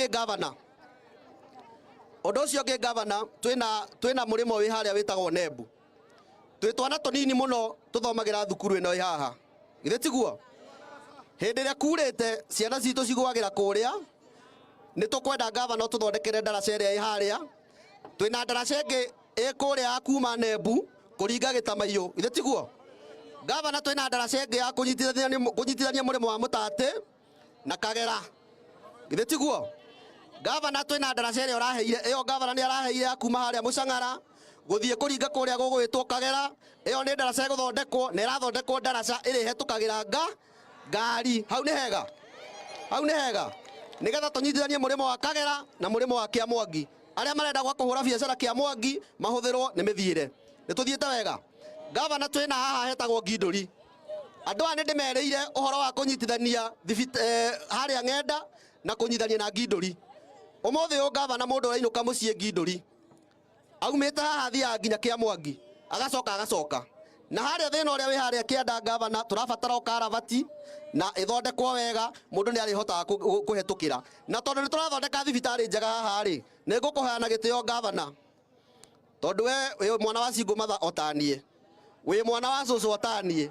ũngĩ gavana. Ũndũ ũcio ũngĩ gavana, twĩna mũrĩmo wĩ harĩa wĩtagwo Nembu. Twĩ twana tũnini mũno tũthomagĩra thukuru ĩno ĩ haha. Githĩ tiguo? Hĩndĩ ĩrĩa kurĩte ciana citũ cigwagĩra kũrĩa, nĩ tũkwenda gavana tũthondekere ndaraca ĩrĩa ĩ harĩa. Twĩna ndaraca ĩngĩ ĩ kũrĩa ya kuma Nembu kũringa Gĩtamaiyũ. Githĩ tiguo? Gavana, twĩna ndaraca ĩngĩ ya kũnyitithania mũrĩmo wa Mũtatĩ na Kagera. Githĩ tiguo? Gavana, twĩna ndaraca ĩrĩa ũraheire, ĩyo gavana nĩ araheire ya kuma harĩa Mũcang'ara gũthiĩ kũringa kũrĩa gũgwĩtwo Kagera. Ĩyo nĩ ndaraca ĩgũthondekwo, na ĩrathondekwo ndaraca ĩrĩa ĩhetũkagĩra ngari. Hau nĩ hega? Hau nĩ hega? Nĩgetha tũnyitithanie mũrĩmo wa Kagera na mũrĩmo wa Kĩamwangi. Arĩa marenda gwa kũhũra biacara Kĩamwangi mahũthĩrwo nĩ mĩthiĩre. Nĩ tũthiĩte wega? Gavana, twĩna haha hetagwo Ngindũri. Andũ aya nĩ ndĩmereire ũhoro wa kũnyitithania harĩa Ng'enda na kũnyitithania na Ngindũri. Ũmũthĩ ũyũ gavana, mũndũ ũrainũka mũciĩ Ngindũri aumĩte haha athiaga nginya Kĩamwangi agacoka. Na harĩa thĩna ũrĩa wĩ harĩa Kĩanda gavana, tũrabatara ũkarabati na ĩthondekwo wega, mũndũ nĩ arĩhotaga kũhetũkĩra. Na tondũ nĩ tũrathondeka thibitarĩ njega haha rĩ, nĩ ngũkũheana gĩtĩo gavana, tondũ we wĩ mwana wa Single Mother otaniĩ, wĩ mwana wa cũcũ otaniĩ.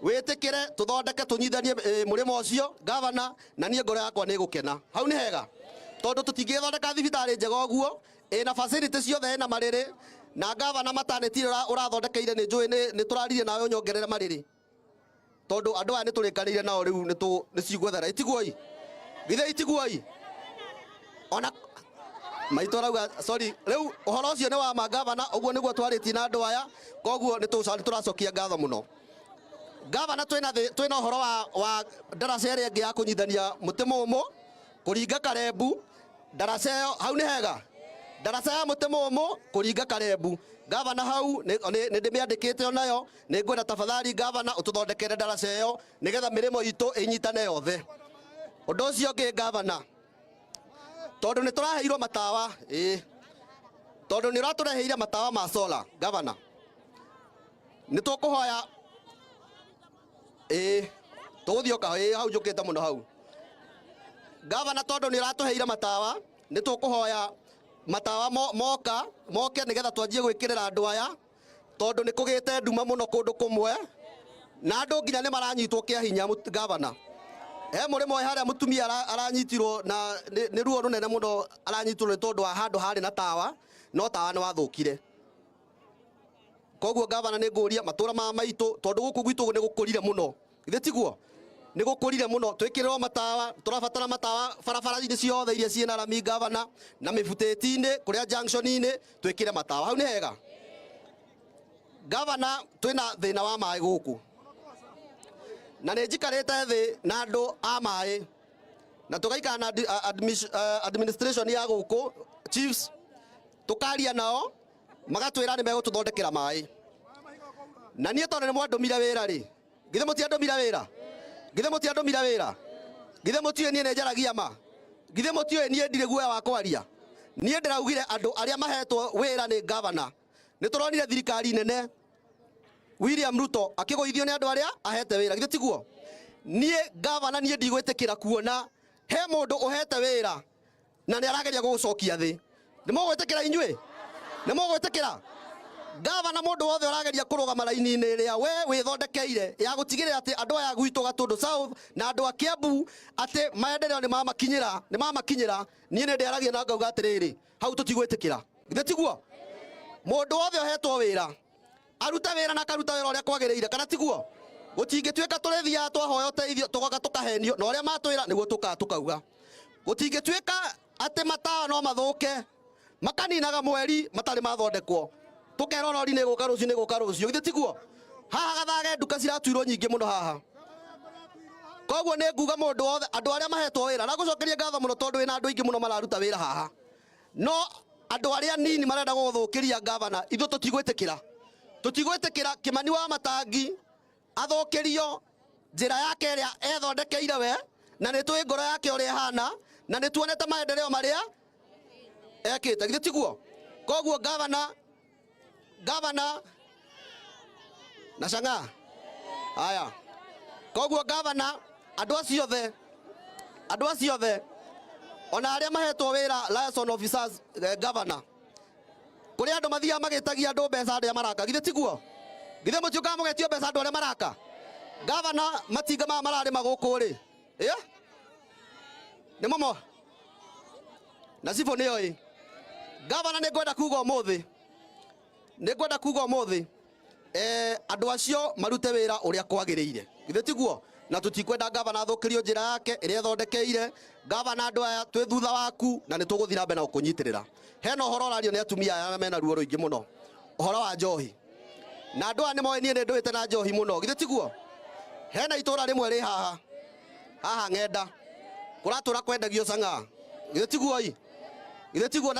Wĩtĩkĩre tũthondeke tũnyithanie mũrĩmo ũcio gavana, na niĩ ngoro yakwa nĩ gũkena. Hau nĩ hega? Tondũ tũtingĩthondeka thibitarĩ njega ũguo ĩna facility ciothe ĩna marĩrĩ, na gavana maternity ũrathondekeire nĩ njũĩ nĩ tũraririe nawe ũnyongerere marĩrĩ, tondũ andũ aya nĩ tũrĩkanĩire nao rĩu nĩ cigwethera. Itiguoi? Githĩ itiguoi? Ona maitũ arauga sorry, rĩu ũhoro ũcio nĩ wa ma gavana, ũguo nĩguo twarĩtie na andũ aya, koguo nĩ tũracokia ngatho mũno. Gavana, twĩna ũhoro wa ndaraca ĩrĩa ĩngĩ ya kũnyithania Mũtĩ Mũmũ kũringa Karembu. Ndaraca ĩyo, hau nĩ hega? Ndaraca ya Mũtĩ Mũmũ kũringa Karembu. Gavana, hau nĩ ndĩmĩandĩkĩte onayo, nĩ ngwenda tafadhali gavana ũtũthondekere ndaraca ĩyo nĩgetha mĩrĩmo itũ ĩnyitane yothe. Ũndũ ũcio ũngĩ gavana, tondũ nĩ tũraheirwo matawa, tondũ nĩ ũratũreheire matawa ma solar gavana, nĩ tũkũhoya tũgũthiĩ ũka hau njũkĩte mũno hau. Gavana, tondũ nĩ ũratũheire matawa, nĩ tũkũhoya matawa moke nĩgetha twanjie gwĩkĩrĩra andũ aya, tondũ nĩ kũgĩte nduma mũno kũndũ kũmwe na andũ nginya nĩ maranyitwo kĩa hinya. Gavana, he mũrĩmo harĩa mũtumia aranyitirwo na nĩ ruo rũnene mũno aranyitirwo nĩ tondũ wa handũ harĩ na tawa, no tawa nĩ wathũkire. Koguo gavana, nĩ ngũria matũra maitũ, tondũ gũkũ gwitũ nĩ gũkũrire mũno. Githĩ tiguo? Nĩ gũkũrire mũno, twĩkĩrĩrwo matawa, tũrabatara matawa barabara-inĩ ciothe iria ciĩna rami gavana, na mĩbutĩti-inĩ kũrĩa junction-inĩ twĩkĩre matawa. Hau nĩ hega? Gavana, twĩna thĩna wa maĩ gũkũ, na nĩ njikarĩte thĩ na andũ a maĩ, na tũgaikara na administration ya gũkũ chiefs, tũkaria nao magatwĩra nĩ megũtũthondekera maĩ. Na niĩ tondũ nĩ mwandũmire wĩra rĩ, githĩ mũtiandũmire wĩra? Githĩ mũtiandũmire wĩra? Githĩ mũtiũĩ niĩ nĩ njaragia ma? Githĩ mũtiũĩ niĩ ndirĩ guoya wa kwaria? Niĩ ndĩraugire andũ arĩa mahetwo wĩra nĩ gavana. Nĩ tũronire thirikari nene William Ruto akĩgũithio nĩ andũ arĩa ahete wĩra. Githĩ tiguo? Niĩ gavana, niĩ ndigwĩtĩkĩra kuona he mũndũ ũhete wĩra na nĩ arageria gũgũcokia thĩ. Nĩ mũgwĩtĩkĩra inyuĩ? Nĩ mũgwĩtĩkĩra? Gavana, mũndũ wothe ũrageria kũrũgama raini-inĩ ĩrĩa we wĩthondekeire ya gũtigĩrĩra atĩ andũ aya gwitũ Gatũndũ South na andũ a Kiambu atĩ maendeleo nĩ mamakinyĩra, niĩ nĩ ndĩaragia na ngauga atĩrĩrĩ, hau tũtigwĩtĩkĩra. Githĩ tiguo? Mũndũ wothe ũhetwo wĩra arute wĩra na karuta wĩra ũrĩa kwagĩrĩire, kana tiguo? Gũtingĩtuĩka tũrĩthiaga twahoya ũteithio tũgoka tũkahenio, na ũrĩa matwĩra nĩguo tũkauga. Gũtingĩtuĩka atĩ matawa no mathũke makaninaga mweri matarĩ mathondekwo, tũkerwo rori nĩ gũka rũciũ. Githĩ tiguo? Haha gathage nduka ciratuirwo nyingĩ mũno haha. Koguo nĩ nguga mũndũ wothe, andũ arĩa mahetwo wĩra, na gũcokeria ngatho mũno tondũ wĩna andũ aingĩ mũno mararuta wĩra haha, no andũ arĩa nini marenda gũthũkĩria gavana, ithuĩ tũtigwĩtĩkĩra. Tũtigwĩtĩkĩra Kĩmani wa Matangi athũkĩrio njĩra yake ĩrĩa ethondekeire we, na nĩ tũĩ ngoro yake ũrĩa ĩhana, na nĩ tuonete maendeleo marĩa ekĩte. Githĩ tiguo? Koguo gavana na Chang'a haya, koguo gavana, andũ acio othe ona aria mahetwo wira liaison officers governor kuri andu mathia magitagia andu mbeca aria maraka githe tiguo githe mutiuka mugetio mbeca andu aria maraka governor matinga ma marari maguku ri ni momo na sifo ni oi governor ni ngwenda kuga umuthi andu acio marute wira uria kwagiriire githe tiguo na tutikwenda governor thukirio njira yake iria thondekeire governor andu aya twi thutha waku na nituguthira mbere na ukunyitirira hena uhoro rario ni atumia aya mena ruo ruingi muno uhoro wa njohi na andu aya ni moe nie nduite na njohi muno githe tiguo hena itura rimwe ri haha ng'enda kuratura kwendagio canga githe tiguo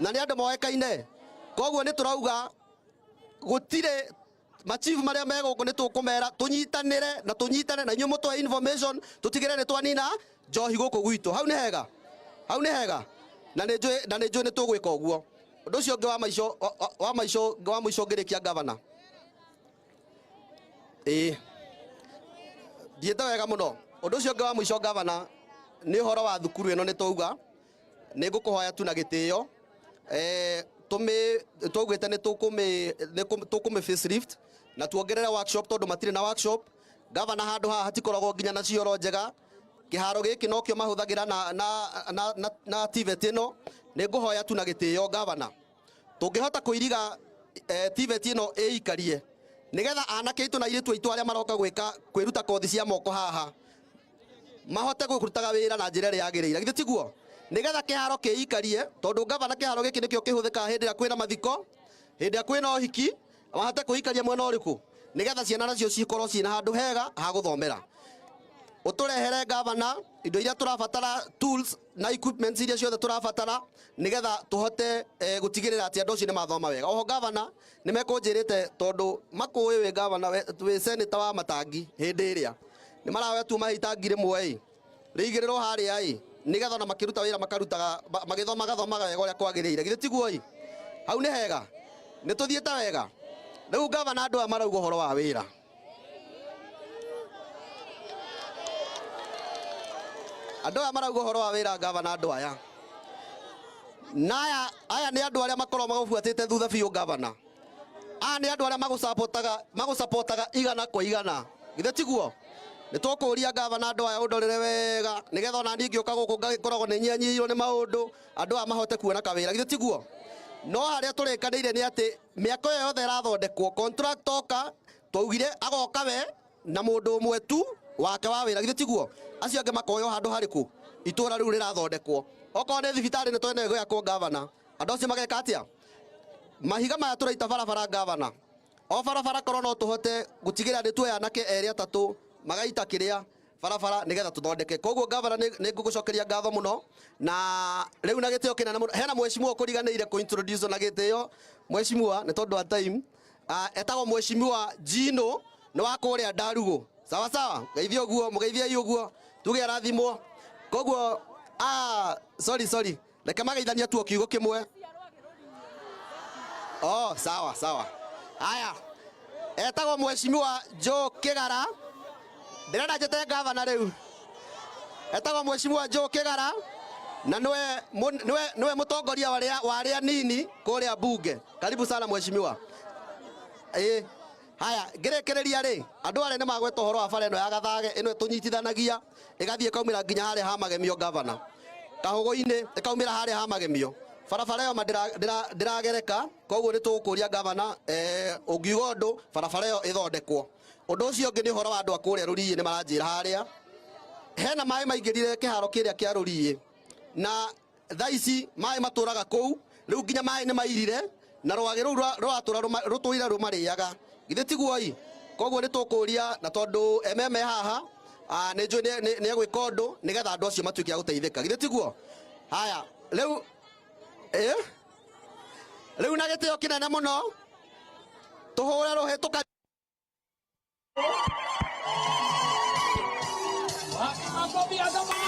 na ni andu moekaine koguo ni turauga gutire machief maria meguku ni tukumera tunyitanire na inyu mutwe information tutigire ni twanina njohi guku gwitu hau ni hega na ni njui ni tugwika uguo undu ucio ungi wa maico ngirikia governor thiete wega muno undu ucio ungi wa maico governor ni uhoro wa thukuru ino ni tuuga ni ngukuhoya tu na gitio tugwite ni tukume facelift na tuongerere workshop tondu matire na workshop governor handu haha hatikoragwo nginya na cioro njega kiharo giki no kio mahuthagira na TVET ino ni nguhoya tu na gitio governor tungihota kuiriga TVET ino ikarie nigetha anake itu na iritu itu aria maroka gwika kwiruta kothi cia moko haha mahote kurutaga wira na njira ria yagirire githe tiguo nigetha kiharo kiikarie tondu governor kiharo giki nikio kihuthika hindi ya kwina mathiko hindi ya kwina uhiki mahote kuikaria mwena uriku nigetha ciana nacio cikorwo ciina handu hega ha guthomera uturehere governor indo iria turabatara tools na equipments iria ciothe turabatara nigetha tuhote gutigirira ati andu cio ni mathoma wega oho governor ni mekunjirite tondu makuwi we governor we senator wa Matangi hindi iria ni marawe tu mahitangi rimwe rigirirwo haria nigetha na makiruta wira makarutaga magithomaga wega uria kwagiriire githe tiguo hau ni hega ni tuthiete wega riu governor andu marauga uhoro wa wira andu aya marauga uhoro wa wira governor andu aya na aya ni andu aria makorwo magubuatite thutha biu governor ni andu aria magusupportaga igana kwa igana githe tiguo ni tukuria governor andu aya undorere wega nigetha ona ni ngioka guku ngagikoragwo ni nyianyirwo ni maundu andu aya mahote kuona kawira githe tiguo no haria turikaniire ni ati miako yo yothe irathondekwo contract oka twaugire agoka we na mundu umwe tu wake wa wira githe tiguo acio ange makoyo handu hariku itura riu rirathondekwo okorwo ni thibitari ni twene gwakwo governor andu acio mageka atia mahiga maya turaita barabara governor o barabara korwo no tuhote gutigira ni tuya anake eri atatu magaita kiria barabara nigetha tuthondeke koguo governor ni ngugucokeria ngatho muno na riu na gitio kinene muno hena mheshimiwa kuriganiire ku introduce na gitio mheshimiwa ni tondu wa time etagwo mheshimiwa Jino ni wa kuria Ndarugu sawa sawa geithio guo mugeithie uguo tuge arathimwo koguo sorry reke magaithania tu kiugo kimwe sawa haya etagwo mheshimiwa Joe Kigara ndirenda njete governor riu etagwo mheshimiwa Joe Kigara na niwe mutongoria wa aria nini kuria bunge karibu sana mheshimiwa haya ngirekereria ri andu aria ni magweta uhoro wa bara ino ya Gathage ino tunyitithanagia igathie kaumira nginya haria ha magemio governor kahugo-ini ikaumira haria ha magemio barabara yo ndiragereka koguo ni tukuria governor ungiuga undu barabara yo ithondekwo undu ucio ungi ni uhoro wa andu akuria Rurii ni maranjira haria hena mai maingirire kiharo kiria kia Rurii na thaici mai maturaga kou riu nginya mai ni mairire na rwagi ru rwatura rutuira rumariaga githe tiguo koguo ni tukuria na tondu MM haha ni njui ni egwika undu nigetha andu acio matuike a guteithika githe tiguo haya riu na gitio kinene muno tuhure ruhituka Makofi ya zamani